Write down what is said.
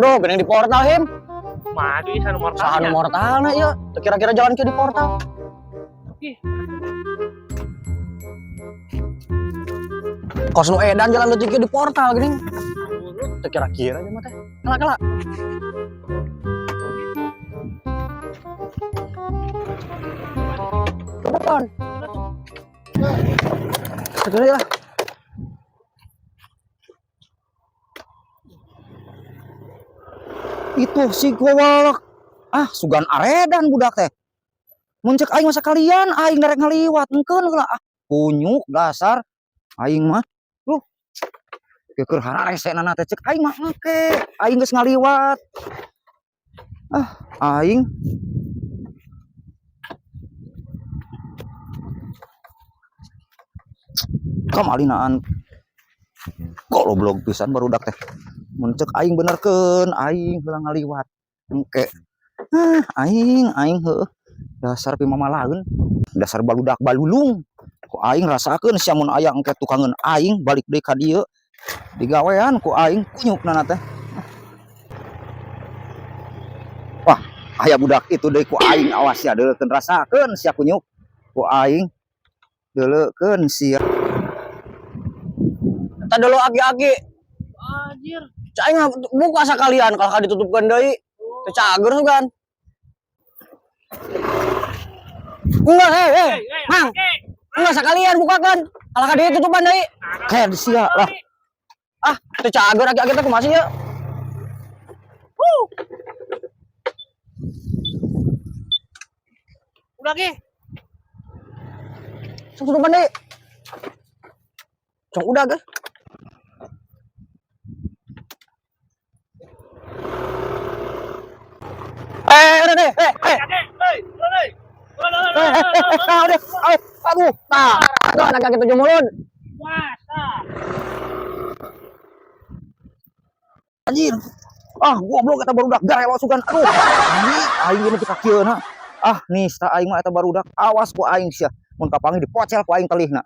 Aduh, geuning di portal him. Mah di sana mortal. Saha nu mortalna ieu? Teu kira-kira jalan ke di portal. Ih, Kos nu edan jalan leutik ke di portal geuning. Teu kira-kira aja mah teh. Kala. Depan. Segede lah. Itu si gowalak. Ah, sugan aredan budak teh. Mun ceuk aing masa kalian aing derek ngaliwat engkeun lah. Ah, kunyuk dasar aing mah. Keur hararesenana teh ceuk aing mah engke. Aing geus ngaliwat. Ah, aing kamalinaan goblok pisan barudak teh. Mun ceuk aing benerkeun aing heula ngaliwat. Engke. Aing heueuh. Dasar pi mamalaeun. Dasar baludak balulung. Ku aing rasakeun sia mun aya engke tukangeun aing balik deui ka dieu. Digawean ku aing kunyukna teh. Wah, aya budak itu deui ku aing awas ya deuleukeun rasakeun sia kunyuk. Ku aing deuleukeun sia. Eta dulu agi-agi. anjir. Cai mah buka sakalian kalau ditutupkeun deui. Teu cager sugan. Enggak, Mang. Enggak sakalian bukakan. Kalau ka dieu tutupan deui. Kayak sia lah. Ah, teu cager agi-agi teh kumaha ya? Udah ge. Tutupan deui. Cong udah ge. Udah deh, aduh, anak kaki 7 mulut. Anjir. Ah, goblok eta barudak garewa sugan. Aduh. Aing ini kita kieuna. Ah, nih sta aing mah eta barudak. Awas ku aing sia. Mun kapangi dipocel ku aing telihna.